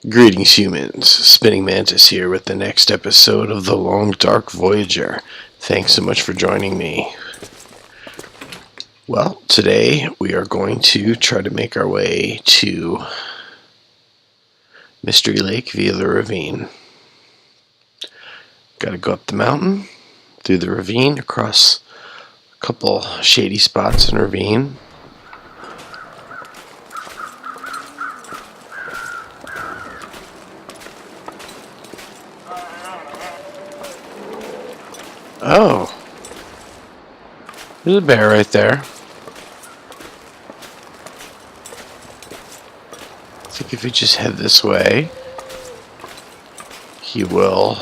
Greetings, humans. Spinning Mantis here with the next episode of The Long Dark Voyageur. Thanks so much for joining me. Well, today we are going to try to make our way to Mystery Lake via the ravine. Gotta go up the mountain, through the ravine, across a couple shady spots in the ravine. Oh, there's a bear right there. I think if we just head this way, he will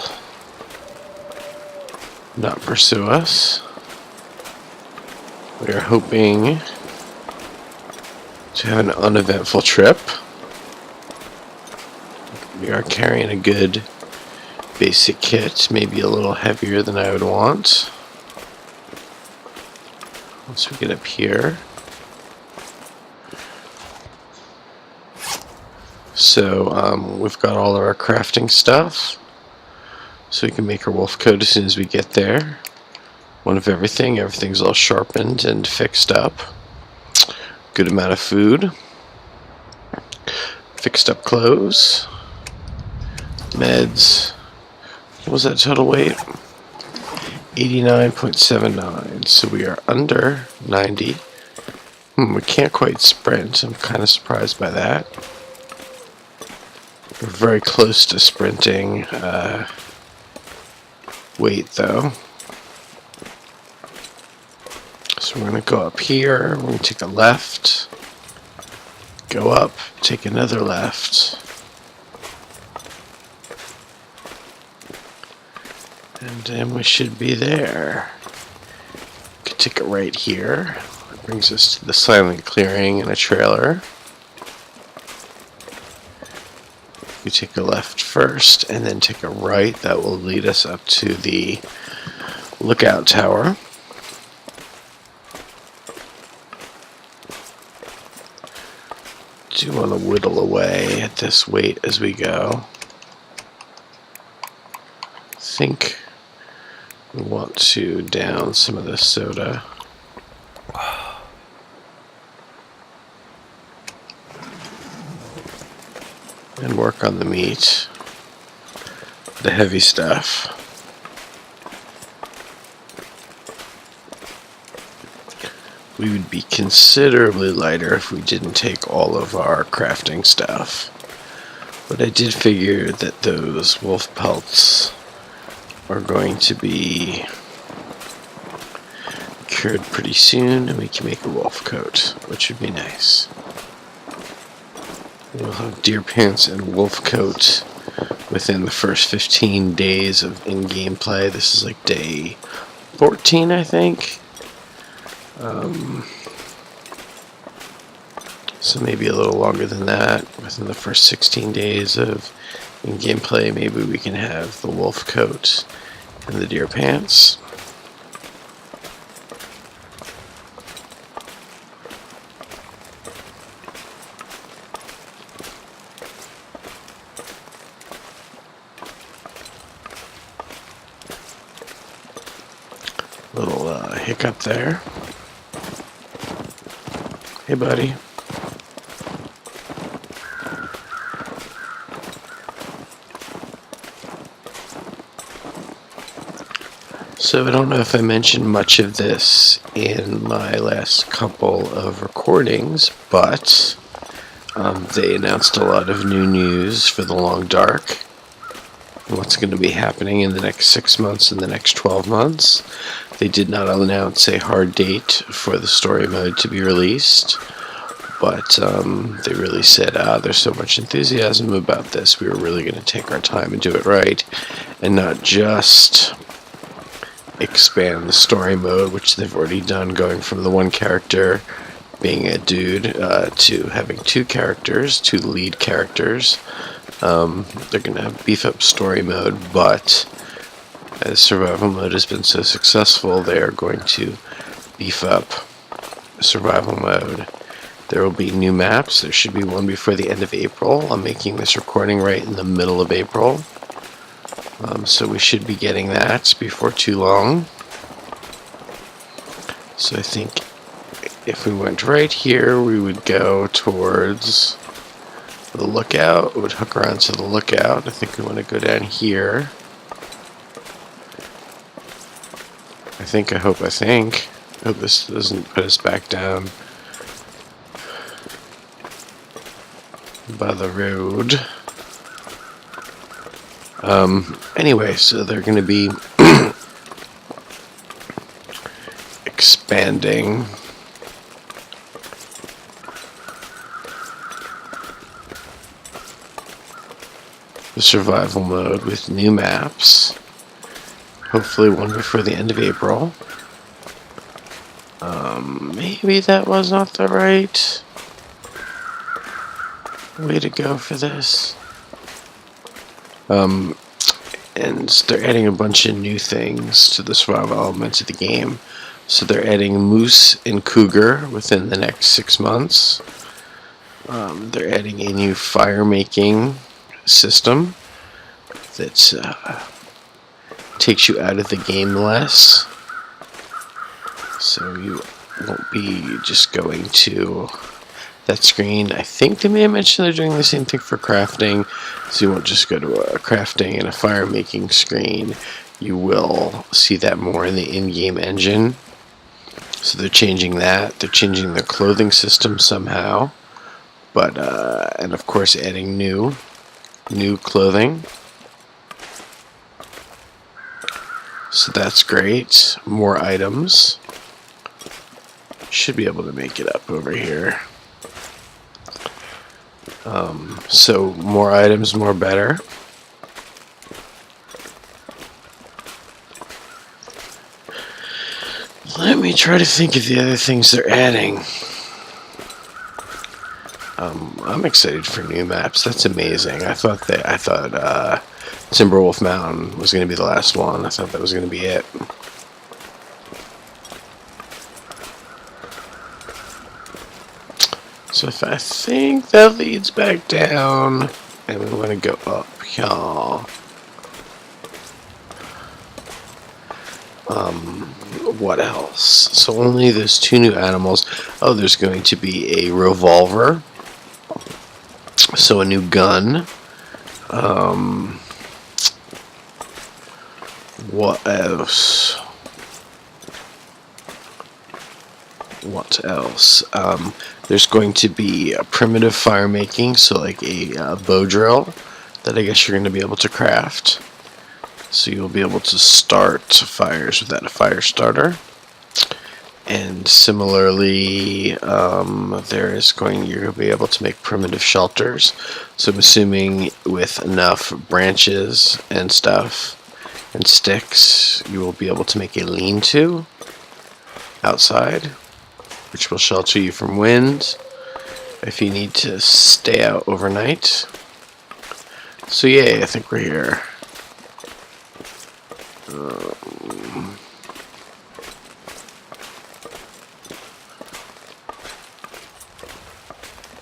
not pursue us. We are hoping to have an uneventful trip. We are carrying a good basic kit, maybe a little heavier than I would want. Once we get up here. So we've got all of our crafting stuff. So we can make our wolf coat as soon as we get there. One of everything. Everything's all sharpened and fixed up. Good amount of food. Fixed up clothes. Meds. What was that total weight? 89.79. So we are under 90. We can't quite sprint. I'm kind of surprised by that. We're very close to sprinting weight though. So we're going to go up here. We're going to take a left. Go up. Take another left. And then we should be there. Could take a right here. That brings us to the silent clearing and a trailer. We take a left first and then take a right. That will lead us up to the lookout tower. Do want to whittle away at this weight as we go. I think we want to down some of this soda. And work on the meat. The heavy stuff. We would be considerably lighter if we didn't take all of our crafting stuff. But I did figure that those wolf pelts are going to be cured pretty soon, and we can make a wolf coat, which would be nice. We'll have deer pants and wolf coat within the first 15 days of in-game play. This is like day 14, I think. So maybe a little longer than that. Within the first 16 days of in-game play, maybe we can have the wolf coat and the deer pants. Little hiccup there. Hey, buddy. So I don't know if I mentioned much of this in my last couple of recordings, but they announced a lot of new news for the Long Dark. What's going to be happening in the next 6 months and the next 12 months. They did not announce a hard date for the story mode to be released, but they really said, there's so much enthusiasm about this, we were really going to take our time and do it right, and not just expand the story mode, which they've already done, going from the one character being a dude to having two characters, two lead characters. They're going to beef up story mode, but as survival mode has been so successful, they are going to beef up survival mode There will be new maps. There should be one before the end of April. I'm making this recording right in the middle of April. So we should be getting that before too long. So I think if we went right here, we would go towards the lookout. It would hook around to the lookout. I think we want to go down here. I hope this doesn't put us back down by the road. Anyway, so they're going to be expanding the survival mode with new maps. Hopefully one before the end of April. Maybe that was not the right way to go for this. And they're adding a bunch of new things to the survival elements of the game. So they're adding moose and cougar within the next 6 months. They're adding a new fire making system that takes you out of the game less. So you won't be just going to that screen. I think they may have mentioned they're doing the same thing for crafting. So you won't just go to a crafting and a fire making screen. You will see that more in the in-game engine. So they're changing that. They're changing their clothing system somehow. But, and of course adding new clothing. So that's great. More items. Should be able to make it up over here. So more items, more better. Let me try to think of the other things they're adding. I'm excited for new maps. That's amazing. I thought Timberwolf Mountain was going to be the last one. I thought that was going to be it. So I think that leads back down, and we want to go up here. What else? So only those 2 new animals. Oh, there's going to be a revolver. So a new gun. What else? What else? There's going to be a primitive fire making, so like a bow drill that I guess you're going to be able to craft. So you'll be able to start fires without a fire starter. And similarly, you're going to be able to make primitive shelters. So I'm assuming with enough branches and stuff and sticks, you will be able to make a lean-to outside, which will shelter you from wind if you need to stay out overnight. So yay, I think we're here.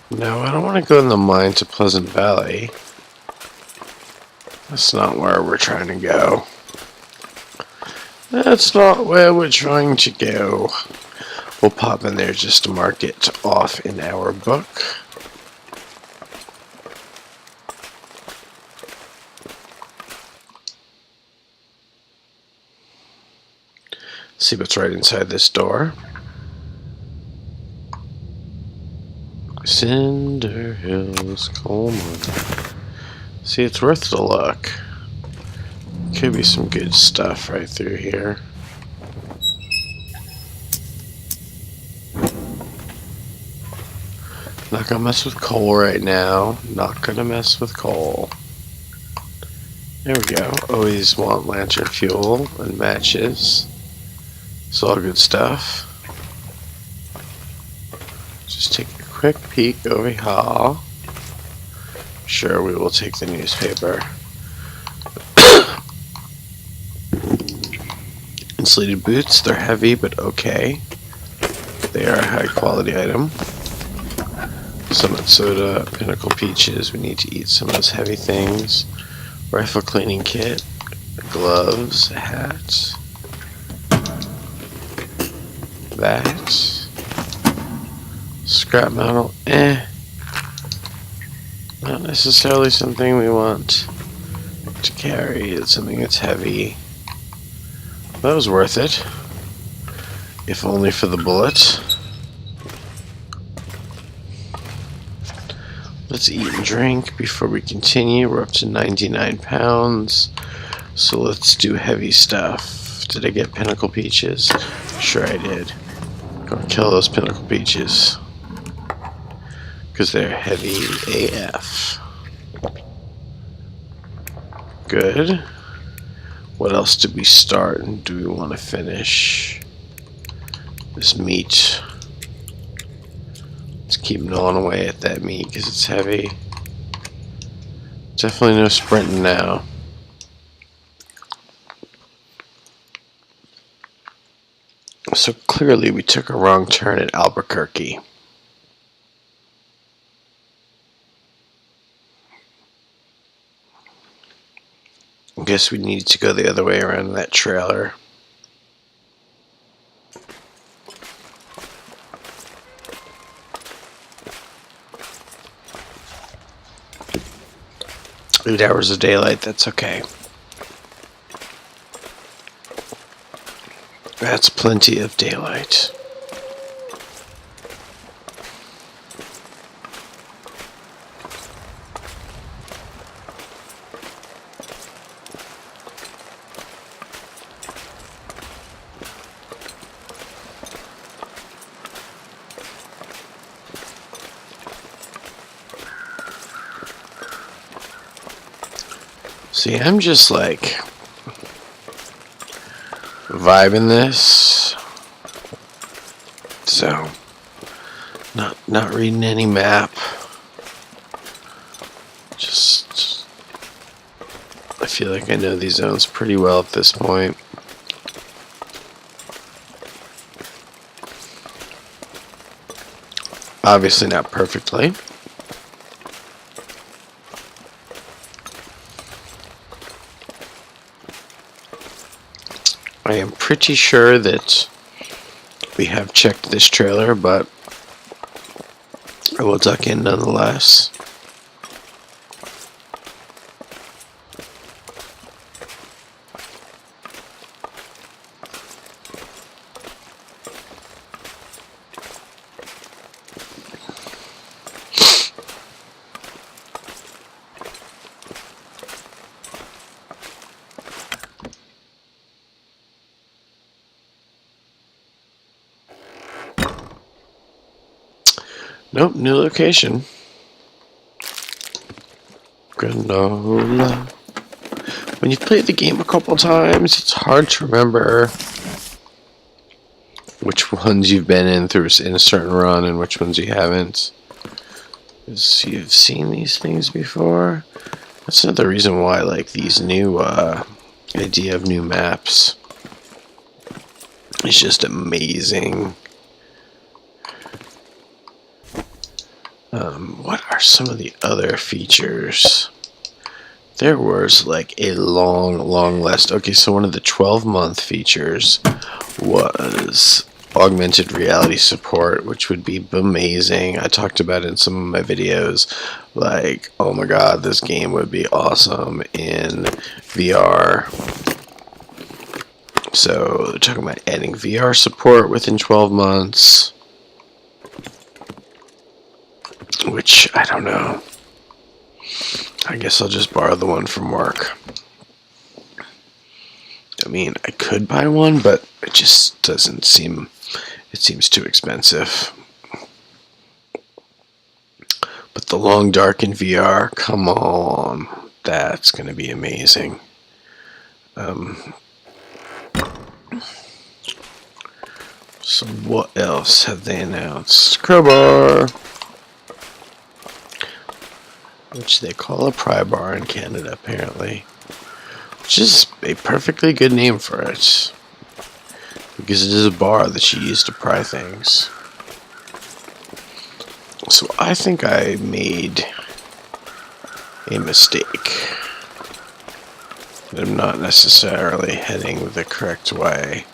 No, I don't want to go in the mine to Pleasant Valley. That's not where we're trying to go. That's not where we're trying to go. We'll pop in there just to mark it off in our book. See what's right inside this door. Cinder Hills coal mine. See, it's worth the look. Could be some good stuff right through here. Not gonna mess with coal right now. Not gonna mess with coal. There we go. Always want lantern fuel and matches. It's all good stuff. Just take a quick peek over here. Sure, we will take the newspaper. Insulated boots, they're heavy but okay. They are a high quality item. summit soda, pinnacle peaches. We need to eat some of those heavy things. Rifle cleaning kit, gloves, a hat, that, scrap metal, not necessarily something we want to carry. It's something that's heavy. That was worth it, if only for the bullet. Let's eat and drink before we continue. We're up to 99 pounds, so let's do heavy stuff. Did I get pinnacle peaches? Sure I did. Go kill those pinnacle peaches, because they're heavy AF. Good. What else did we start, and do we want to finish? This meat. Let's keep gnawing away at that meat because it's heavy. Definitely no sprinting now. So clearly we took a wrong turn at Albuquerque. I guess we need to go the other way around that trailer. Eight hours of daylight, that's okay. That's plenty of daylight. See, I'm just like vibing this, so not reading any map. Just I feel like I know these zones pretty well at this point. Obviously not perfectly. I am pretty sure that we have checked this trailer, but I will duck in nonetheless. Nope, new location. Granola. When you've played the game a couple times, it's hard to remember which ones you've been in through in a certain run and which ones you haven't. Because you've seen these things before. That's another reason why I like these new idea of new maps. It's just amazing. What are some of the other features? There was like a long list. Okay, so one of the 12-month features was augmented reality support, which would be amazing. I talked about it in some of my videos. Like, oh my god, this game would be awesome in VR. So they're talking about adding VR support within 12 months. Which, I don't know. I guess I'll just borrow the one from work. I mean, I could buy one, but it just doesn't seem... It seems too expensive. But the long dark in VR, come on. That's going to be amazing. So what else have they announced? Crowbar! Which they call a pry bar in Canada, apparently. Which is a perfectly good name for it. Because it is a bar that you use to pry things. So I think I made a mistake. I'm not necessarily heading the correct way.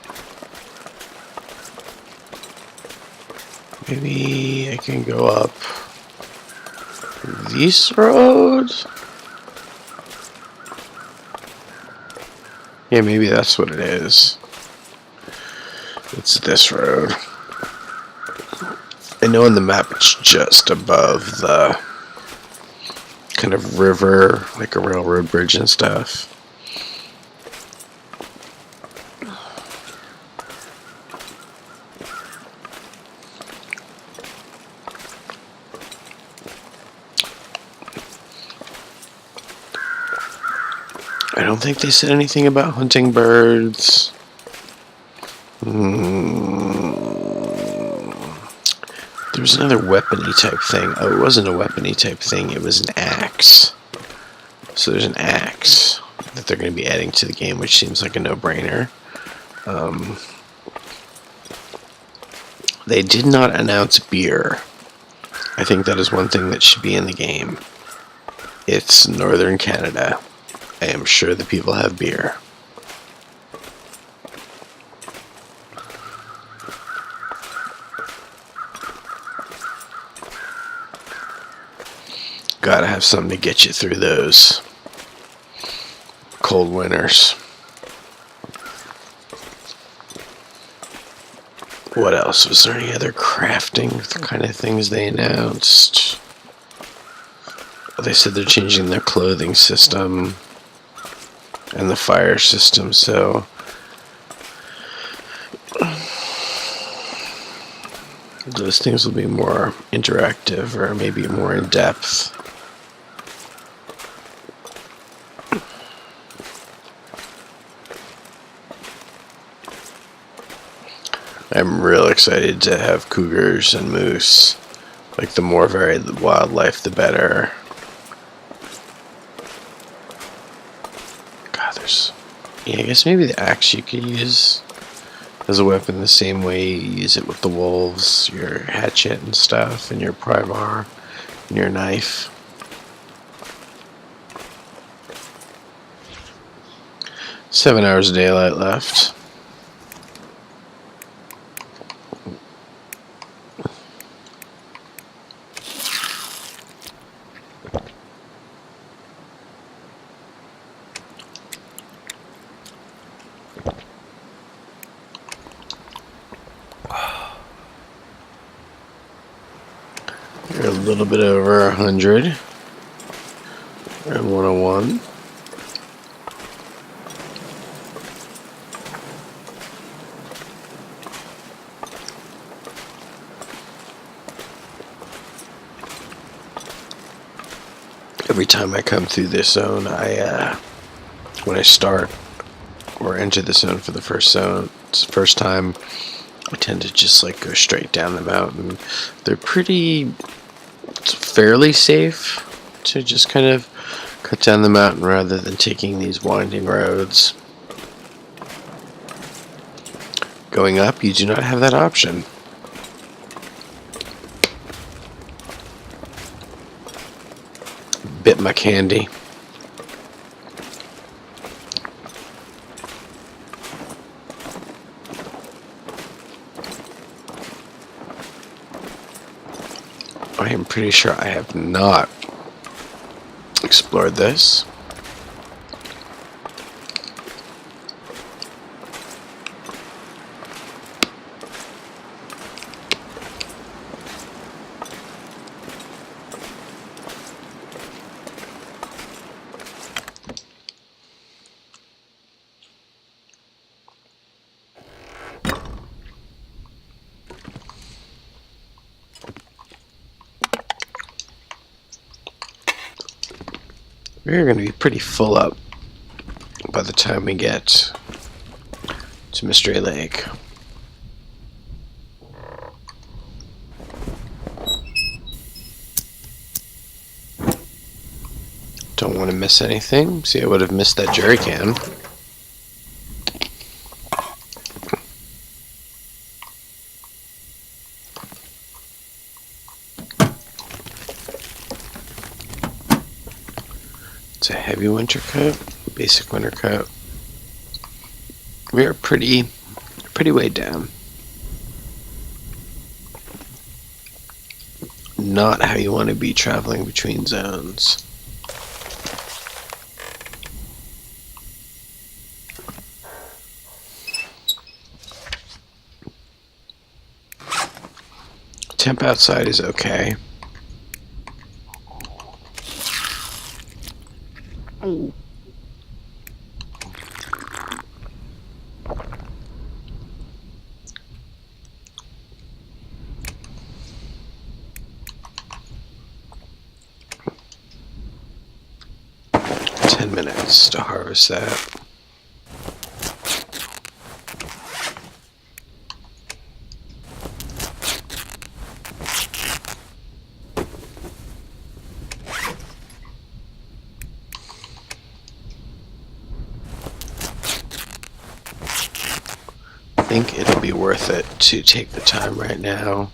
Maybe I can go up this road? Yeah, maybe that's what it is. It's this road. I know on the map it's just above the kind of river, like a railroad bridge and stuff. I don't think they said anything about hunting birds. There was another weapony type thing. Oh, it wasn't a weapony type thing. It was an axe. So there's an axe that they're going to be adding to the game, which seems like a no-brainer. They did not announce beer. I think that is one thing that should be in the game. It's northern Canada. I am sure the people have beer. Gotta have something to get you through those cold winters. What else? Was there any other crafting kind of things they announced? They said they're changing their clothing system and the fire system, so those things will be more interactive or maybe more in depth. I'm real excited to have cougars and moose. Like, the more varied the wildlife, the better. God, yeah, I guess maybe the axe you could use as a weapon the same way you use it with the wolves, your hatchet and stuff, and your primar, and your knife. Seven hours of daylight left. You're a little bit over 100. And 101. Every time I come through this zone, when I start or enter the zone for the first time, I tend to just like go straight down the mountain. They're fairly safe to just kind of cut down the mountain rather than taking these winding roads. Going up, you do not have that option. Bit my candy. I am pretty sure I have not explored this. We're going to be pretty full up by the time we get to Mystery Lake. Don't want to miss anything. See, I would have missed that jerry can. It's a heavy winter coat, basic winter coat. We are pretty way down. Not how you want to be traveling between zones. Temp outside is okay. Minutes to harvest that. I think it'll be worth it to take the time right now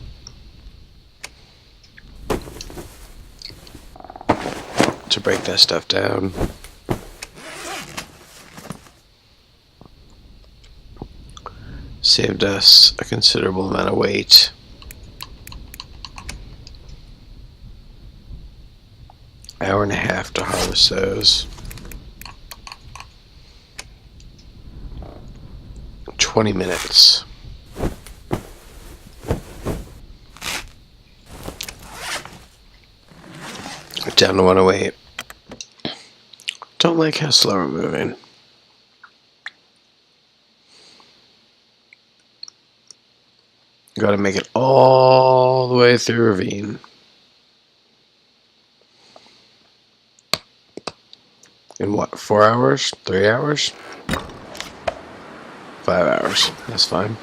to break that stuff down. Saved us a considerable amount of weight. Hour and a half to harvest those. 20 minutes. Down to 108. Don't like how slow we're moving. Got to make it all the way through Ravine. In what, 4 hours? 3 hours? 5 hours. That's fine.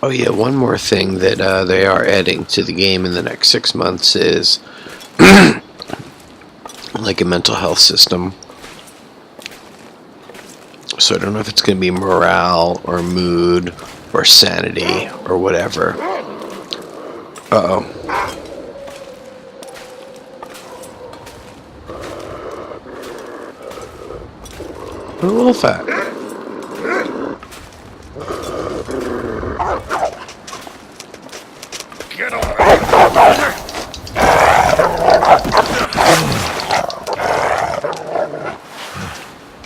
Oh yeah, one more thing that they are adding to the game in the next 6 months is like a mental health system. So I don't know if it's going to be morale or mood or sanity or whatever. Uh-oh. A little fat. Get away!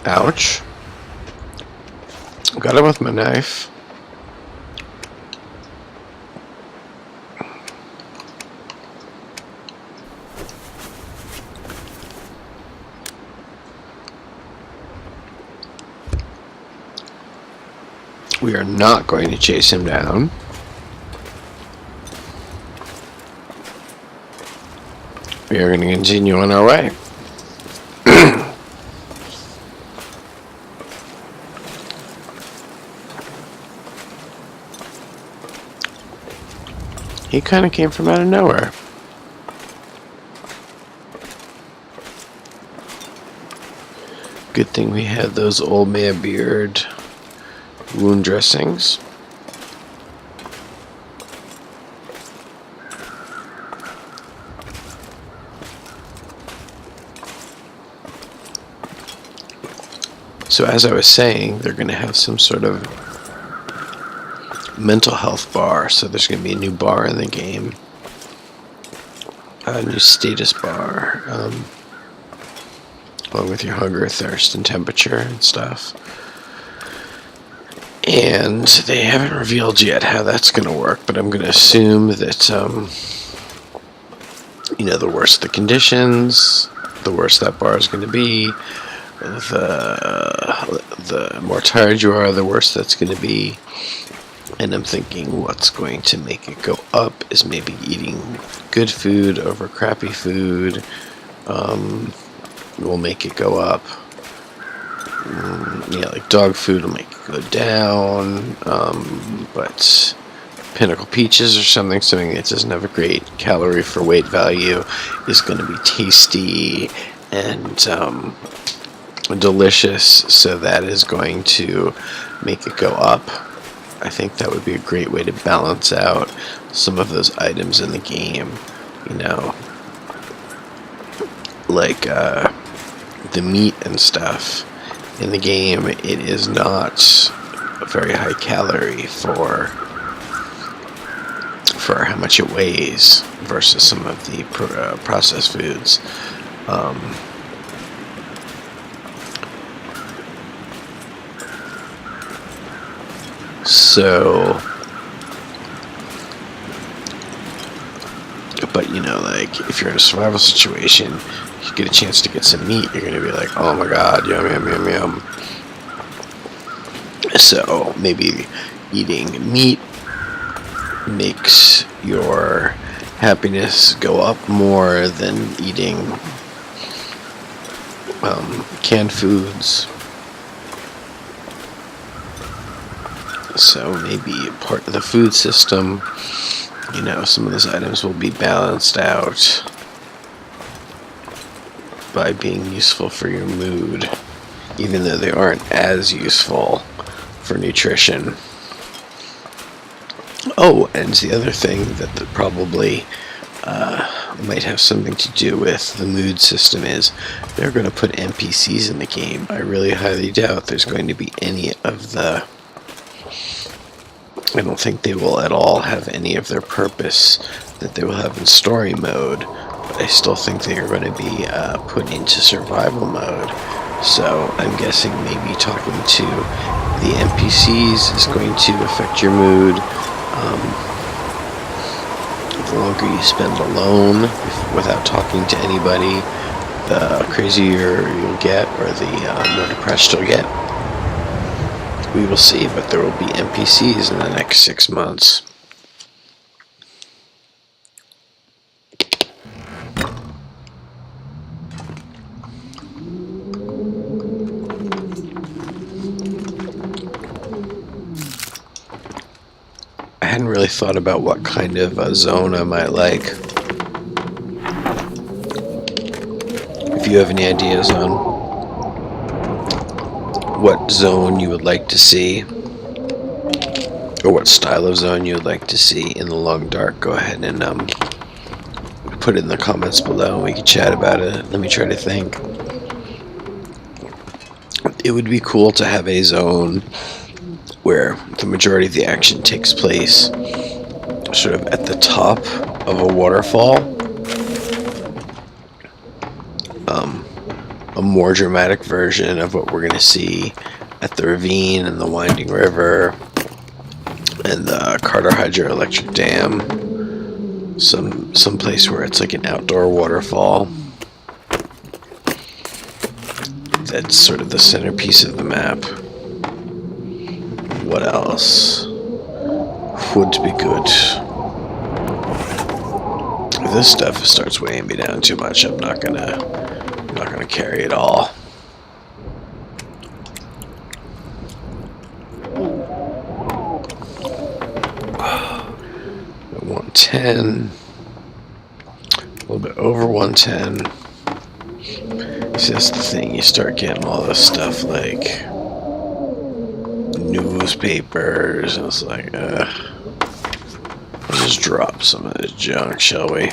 Ouch. Got him with my knife. We are not going to chase him down. We are going to continue on our way. He kind of came from out of nowhere. Good thing we had those old man beard wound dressings. So as I was saying, they're going to have some sort of mental health bar. So there's going to be a new bar in the game. A new status bar. Along with your hunger, thirst, and temperature and stuff. And they haven't revealed yet how that's going to work, but I'm going to assume that, you know, the worse the conditions, the worse that bar is going to be. the more tired you are, the worse that's going to be. And I'm thinking what's going to make it go up is maybe eating good food over crappy food will make it go up. Yeah, like dog food will make it go down, but Pinnacle Peaches or something that doesn't have a great calorie for weight value is going to be tasty and delicious, so that is going to make it go up. I think that would be a great way to balance out some of those items in the game, you know, like the meat and stuff in the game. It is not a very high calorie for how much it weighs versus some of the processed foods. So, but you know, like if you're in a survival situation, you get a chance to get some meat, you're gonna be like, oh my god, yum yum yum yum. So maybe eating meat makes your happiness go up more than eating canned foods. So maybe part of the food system, you know, some of those items will be balanced out by being useful for your mood, even though they aren't as useful for nutrition. Oh, and the other thing that probably might have something to do with the mood system is they're going to put NPCs in the game. I really highly doubt there's going to be any of the... I don't think they will at all have any of their purpose that they will have in story mode, but I still think they are going to be put into survival mode. So I'm guessing maybe talking to the NPCs is going to affect your mood. The longer you spend alone without talking to anybody, the crazier you'll get, or the more depressed you'll get. We will see, but there will be NPCs in the next 6 months. I hadn't really thought about what kind of zone I might like. If you have any ideas on what zone you would like to see, or what style of zone you would like to see in the long dark, go ahead and put it in the comments below and we can chat about it. Let me try to think. It would be cool to have a zone where the majority of the action takes place sort of at the top of a waterfall. A more dramatic version of what we're going to see at the Ravine and the Winding River and the Carter Hydroelectric Dam. Some place where it's like an outdoor waterfall. That's sort of the centerpiece of the map. What else would be good? If this stuff starts weighing me down too much, I'm not gonna carry it all. At 110, a little bit over 110. It's just the thing, you start getting all this stuff like newspapers, and it's like, let's just drop some of this junk, shall we?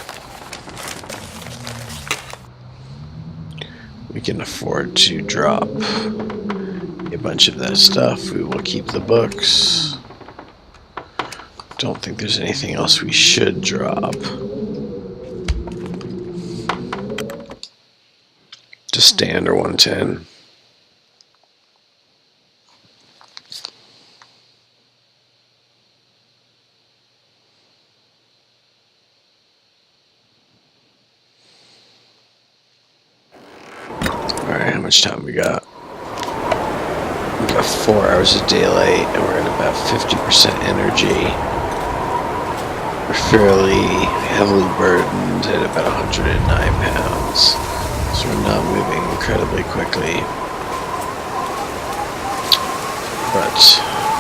We can afford to drop a bunch of that stuff. We will keep the books. Don't think there's anything else we should drop. Just stay under 110. Alright, how much time we got? We got 4 hours of daylight, and we're at about 50% energy. We're fairly heavily burdened at about 109 pounds, so we're not moving incredibly quickly. But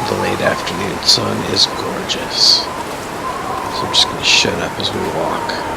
the late afternoon sun is gorgeous, so I'm just going to shut up as we walk.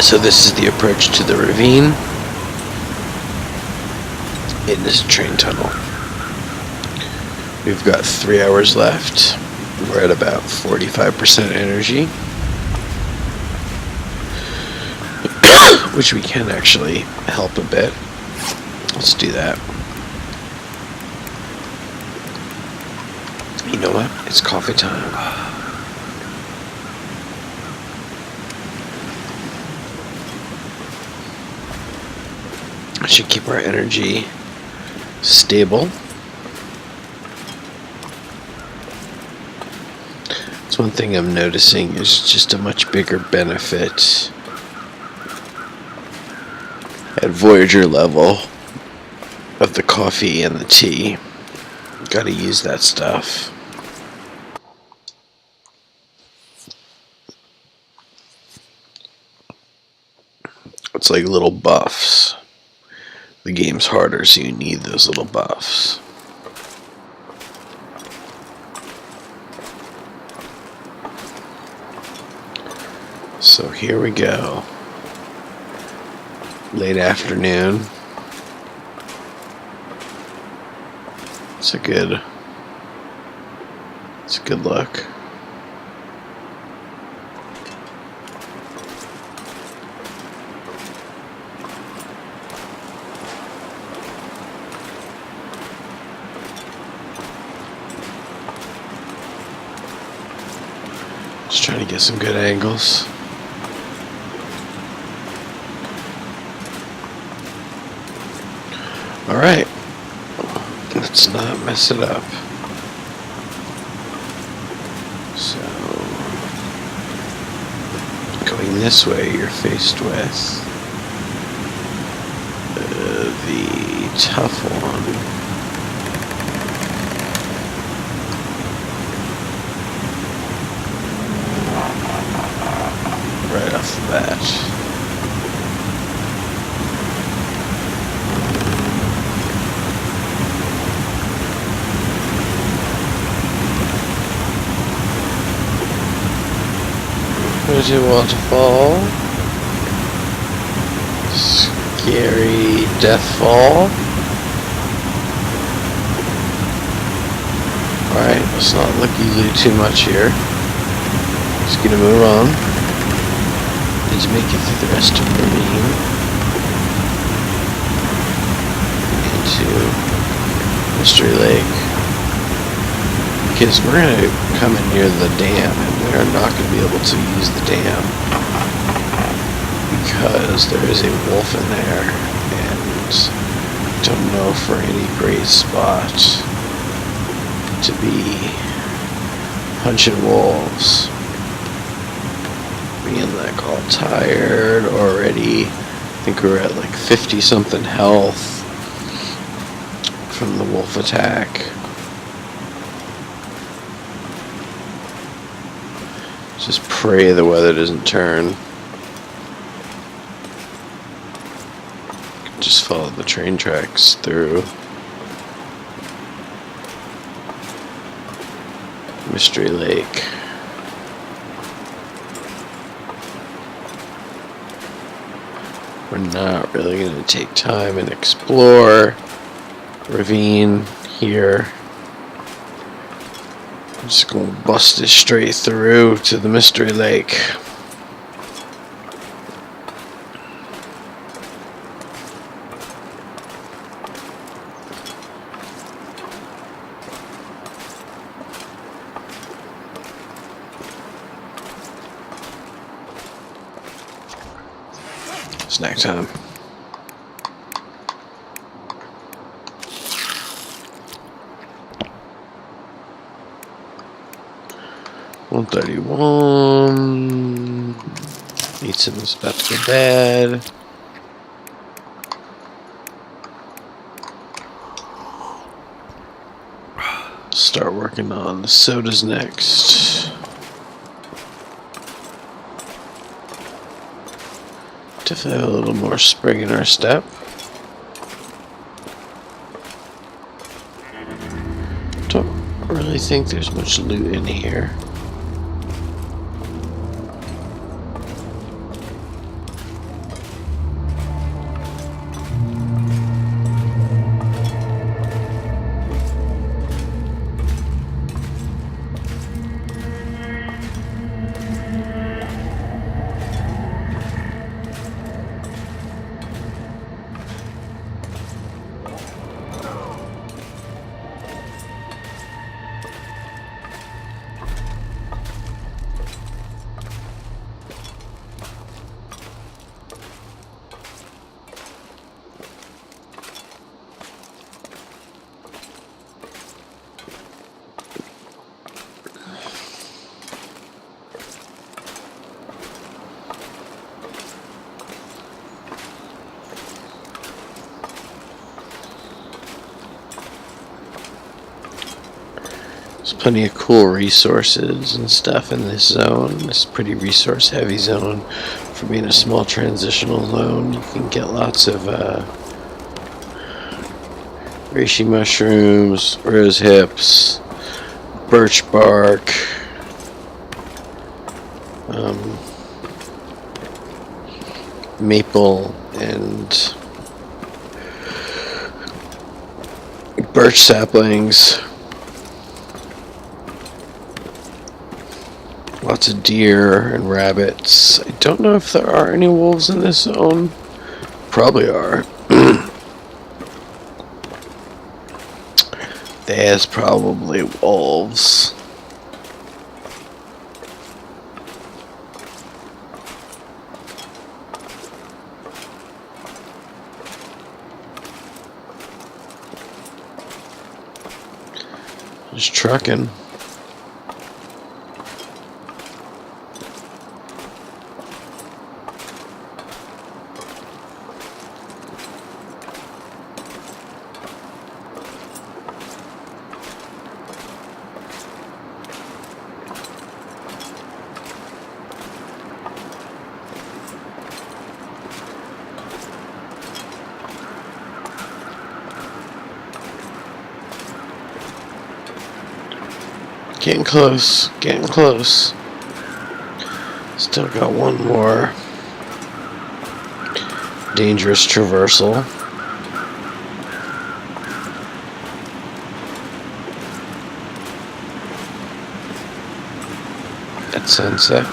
So this is the approach to the ravine in this train tunnel. We've got 3 hours left. We're at about 45% energy, which we can actually help a bit. Let's do that. You know what? It's coffee time. Should keep our energy stable. That's one thing I'm noticing is just a much bigger benefit at Voyageur level of the coffee and the tea. Gotta use that stuff. It's like little buffs. The game's harder, so you need those little buffs. So here we go. Late afternoon. It's a good look. Just trying to get some good angles. Alright, let's not mess it up. So, going this way, you're faced with the tough one. Right off the bat. Pretty waterfall. Scary deathfall. Alright, let's not look easily too much here. Just gonna move on. Need to make it through the rest of the ravine into Mystery Lake. Because we're going to come in near the dam, and we're not going to be able to use the dam because there is a wolf in there, and don't know for any great spot to be punching wolves. Being like all tired already. I think we're at like 50 something health from the wolf attack. Just pray the weather doesn't turn. Just follow the train tracks through. Mystery Lake. We're not really going to take time and explore Ravine here. I'm just going to bust it straight through to the Mystery Lake. Snack time. $131. Ethan is about to go bad. Start working on the sodas next. Definitely have a little more spring in our step. Don't really think there's much loot in here. There's plenty of cool resources and stuff in this zone. This pretty resource heavy zone. For being a small transitional zone, you can get lots of reishi mushrooms, rose hips, birch bark, maple and birch saplings. Lots of deer and rabbits. I don't know if there are any wolves in this zone. Probably are. There's probably wolves. Just trucking. Getting close, getting close. Still got one more dangerous traversal. At sunset.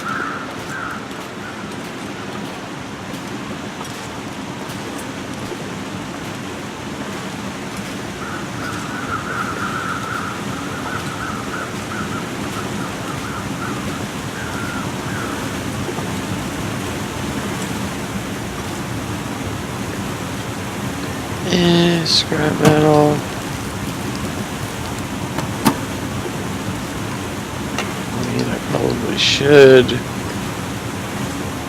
Scrap metal. Probably should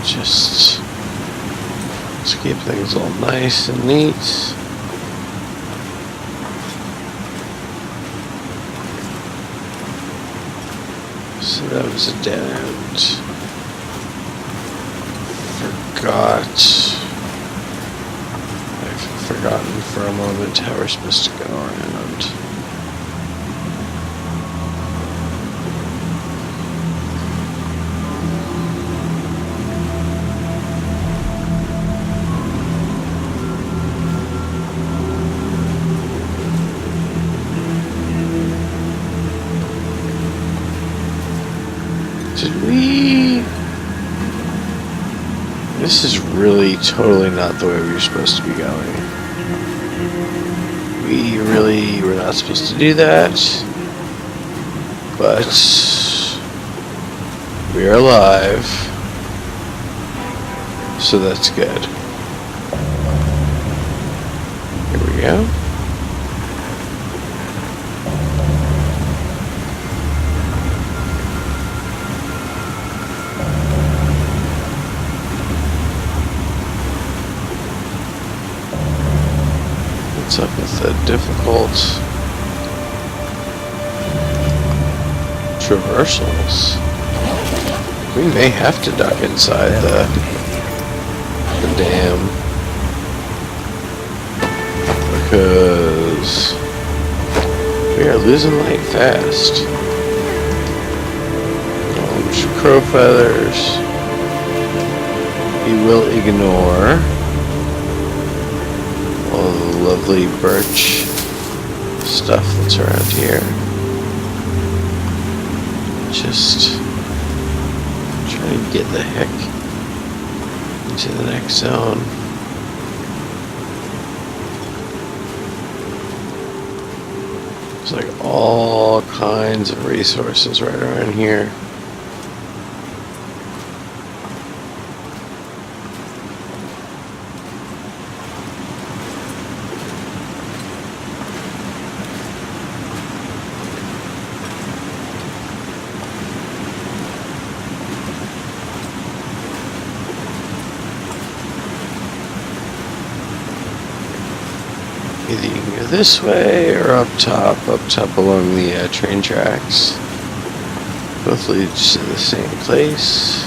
just let's keep things all nice and neat. So that was a dead end. I've forgotten for a moment how we're supposed to go around. This is really totally not the way we were supposed to be going. We really were not supposed to do that. But we are alive. So that's good. Here we go. What's up with the difficult traversals? We may have to duck inside the dam because we are losing light fast. Crow feathers we will ignore. All the lovely birch stuff that's around here. Just trying to get the heck into the next zone. There's like all kinds of resources right around here. Either you can go this way or up top along the train tracks. Both leads to the same place.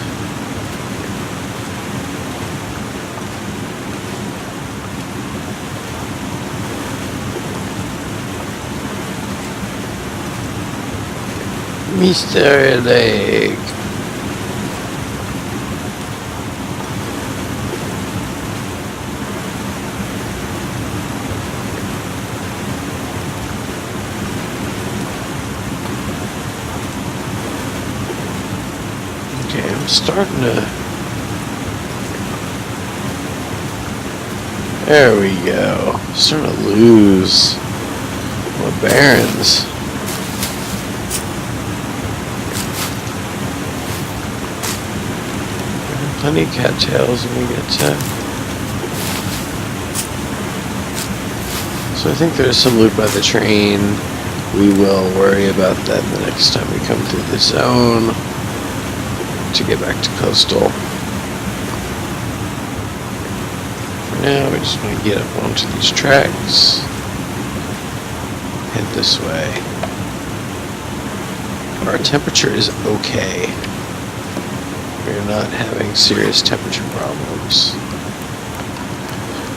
Mystery Lake. I'm starting to... There we go. Starting to lose my bearings. Plenty of cattails when we get to... So I think there's some loot by the train. We will worry about that the next time we come through the zone to get back to coastal. For now, we just want to get up onto these tracks. Head this way. Our temperature is okay. We're not having serious temperature problems.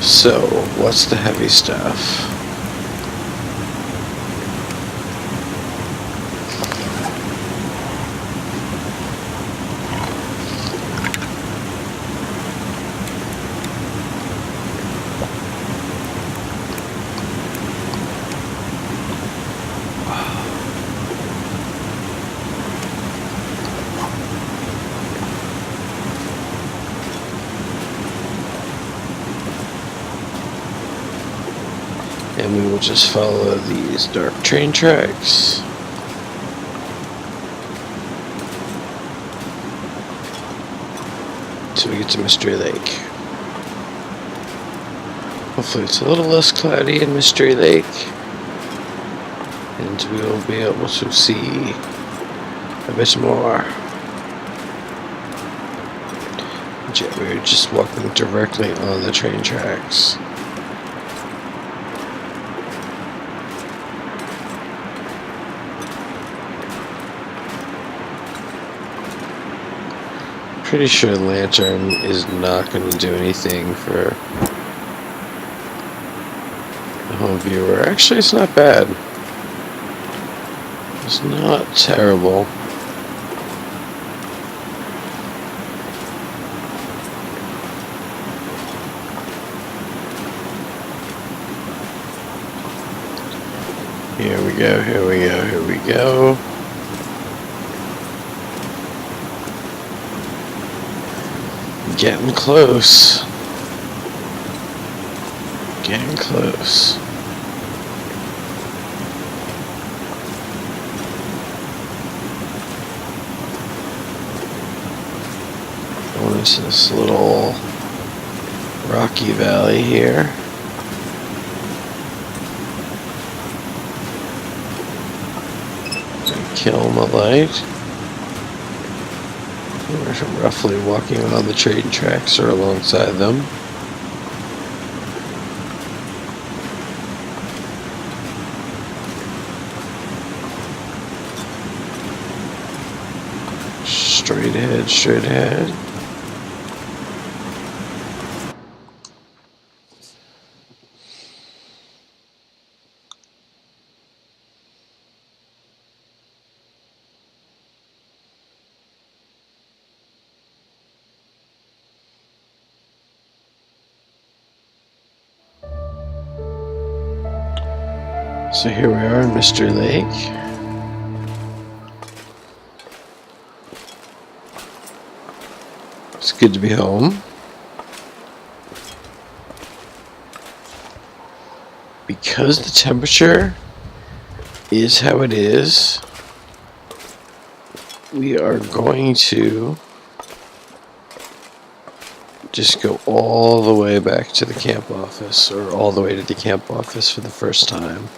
So, what's the heavy stuff? And we will just follow these dark train tracks. Till we get to Mystery Lake. Hopefully it's a little less cloudy in Mystery Lake. And we will be able to see a bit more. We were just walking directly on the train tracks. Pretty sure Lantern is not going to do anything for the home viewer. Actually, it's not bad. It's not terrible. Here we go, here we go, here we go. Getting close. Getting close. Going into this little rocky valley here. Kill my light. We're roughly walking on the train tracks or alongside them. Straight ahead, straight ahead. So here we are in Mystery Lake. It's good to be home. Because the temperature is how it is, we are going to just go all the way back to the camp office, or all the way to the camp office for the first time.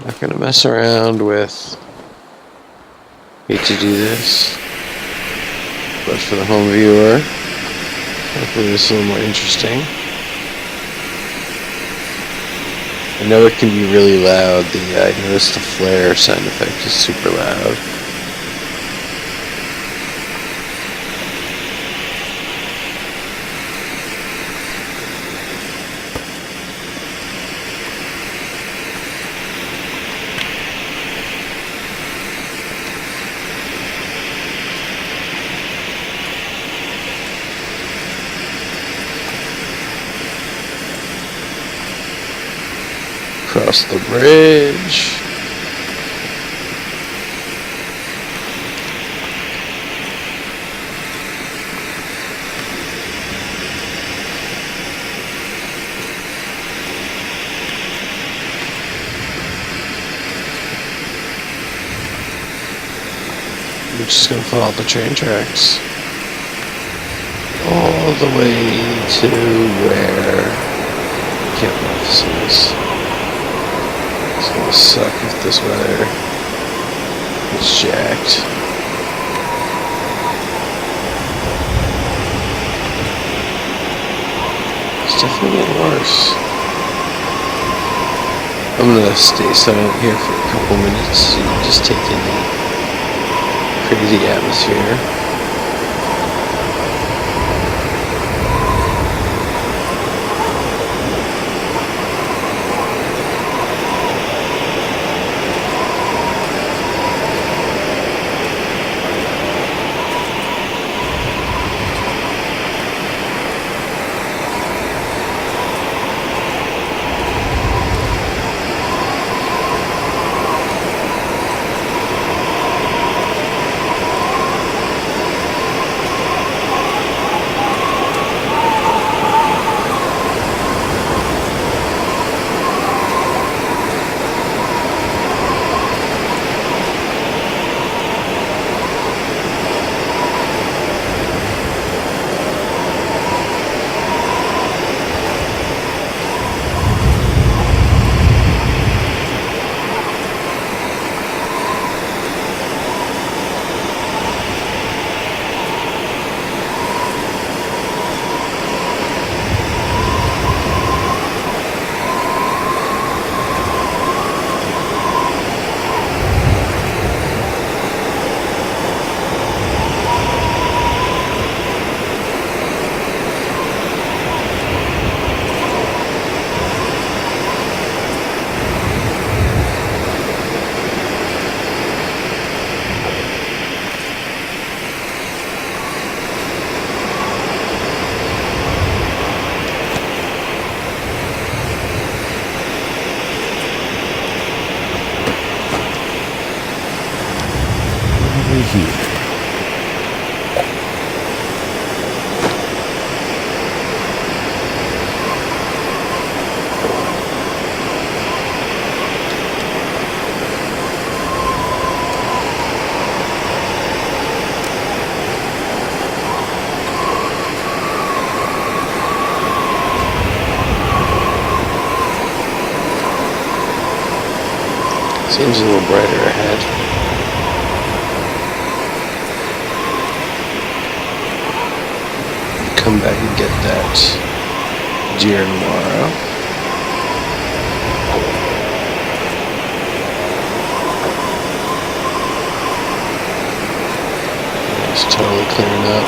Not gonna mess around with, hate to do this, but for the home viewer, hopefully this is a little more interesting. I know it can be really loud. I noticed the flare sound effect is super loud. Across the bridge. We're just gonna follow the train tracks all the way to where camp office is. It's gonna suck if this weather is jacked. It's definitely getting worse. I'm gonna stay silent here for a couple minutes so you can just take in the crazy atmosphere. here. Seems a little brighter ahead. Come back and get that deer tomorrow. It's totally clearing up.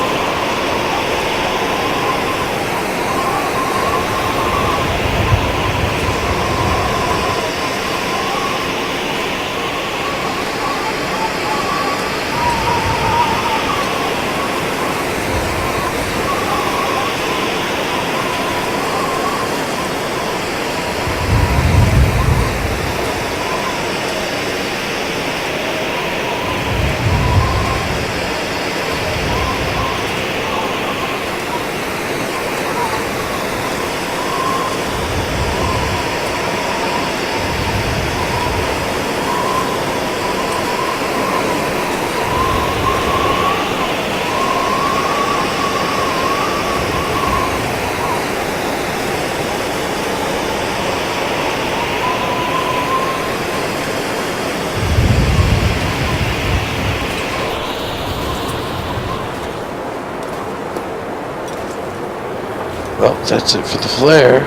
Well, that's it for the flare.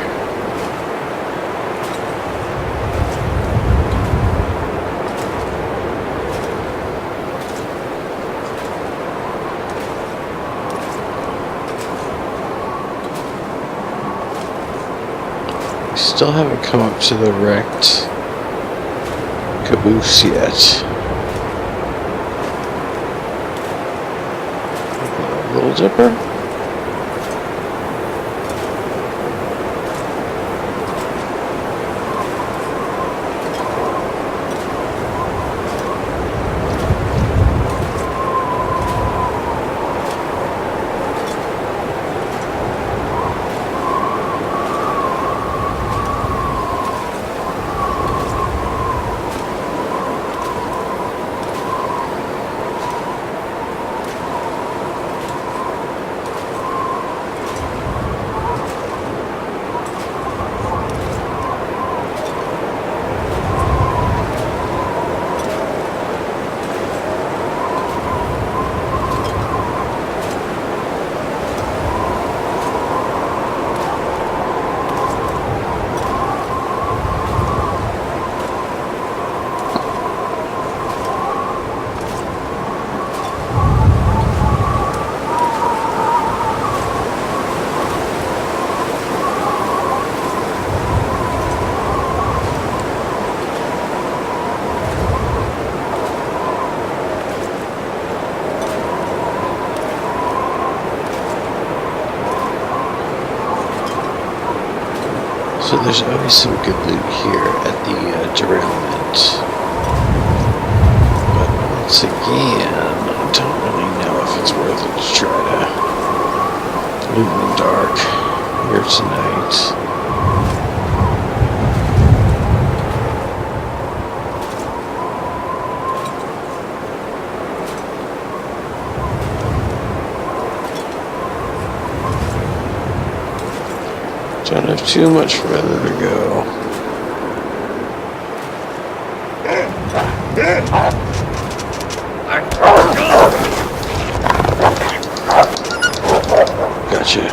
We still haven't come up to the wrecked caboose yet. Little Dipper? So there's always some good loot here at the derailment. But once again, I don't really know if it's worth it to try to loot in the dark here tonight. Don't have too much further to go. Gotcha.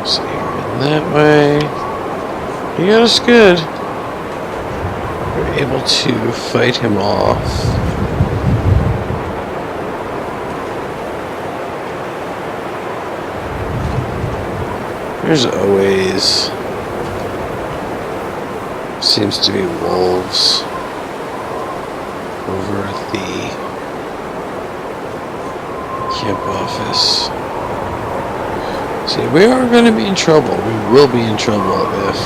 So you're in that way. You got us good. We're able to fight him off. There's always seems to be wolves over at the camp office. See, we are going to be in trouble. We will be in trouble if,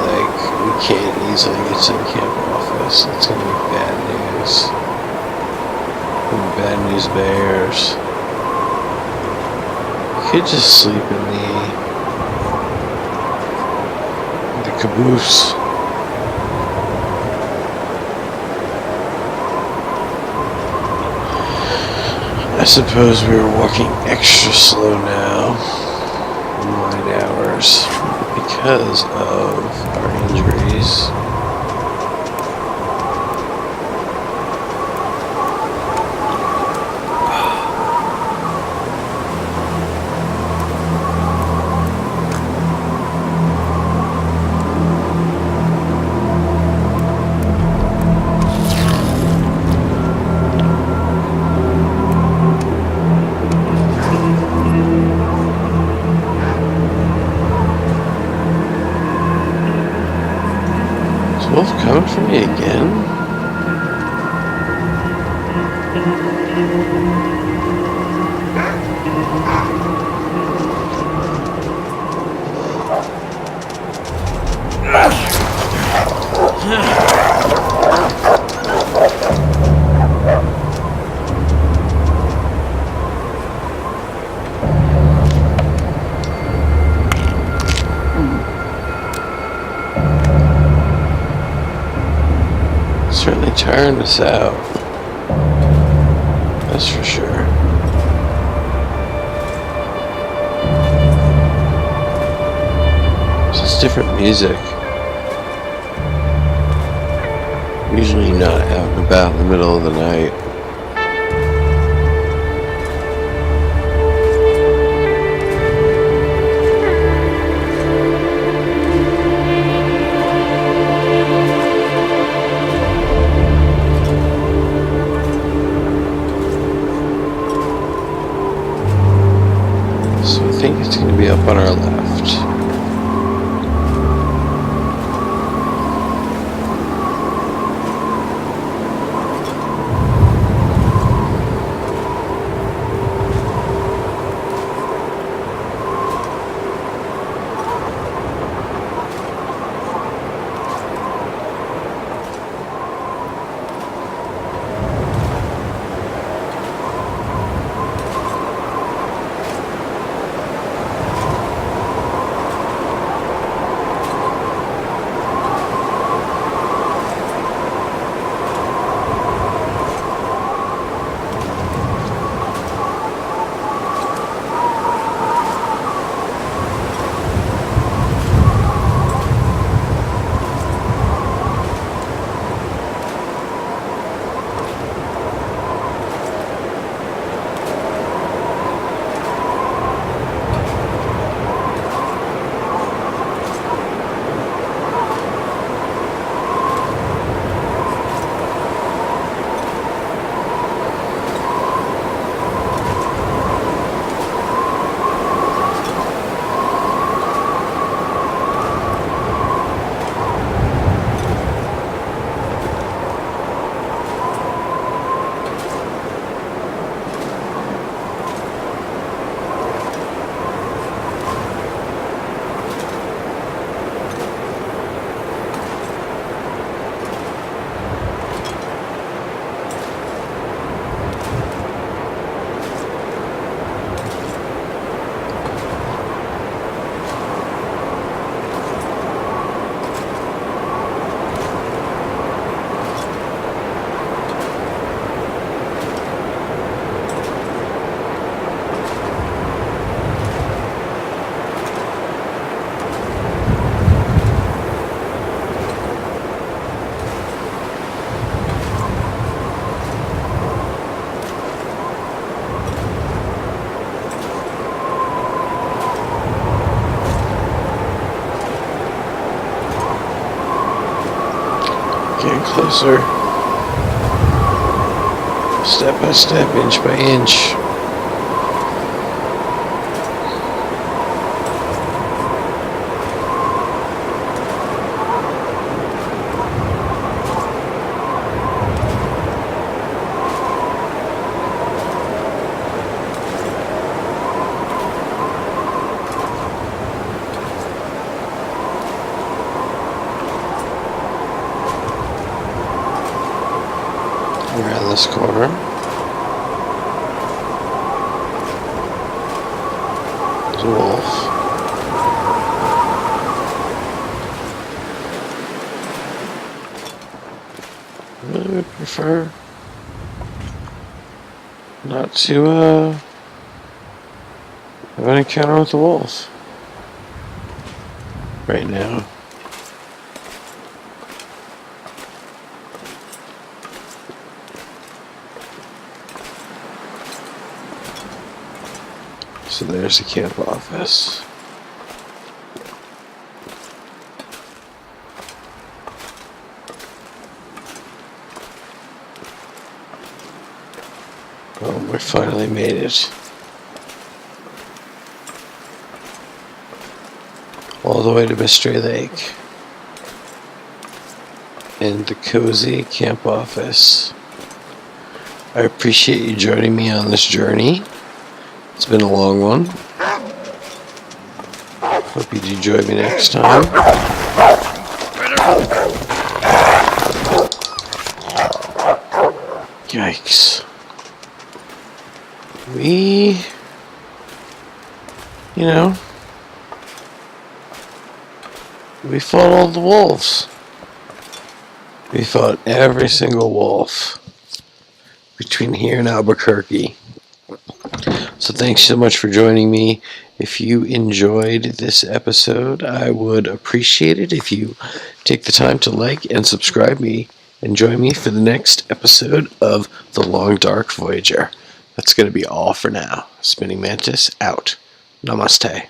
like, we can't easily get to the camp office. It's going to be bad news. Bad news bears. You could just sleep in the caboose. I suppose we were walking extra slow now, 9 hours, because of our injuries. Wolf coming for me again? Certainly tiring us out. That's for sure. It's just different music. Usually not out and about in the middle of the night. So I think it's going to be up on our left. Getting closer. Step by step, inch by inch. around this corner. There's a wolf. I would prefer not to have an encounter with the wolf right now. So there's the camp office. Oh, we finally made it. All the way to Mystery Lake. And the cozy camp office. I appreciate you joining me on this journey. It's been a long one. Hope you do join me next time. Yikes. We fought all the wolves. We fought every single wolf between here and Albuquerque. So thanks so much for joining me. If you enjoyed this episode, I would appreciate it if you take the time to like and subscribe me and join me for the next episode of The Long Dark Voyager. That's going to be all for now. Spinning Mantis out. Namaste.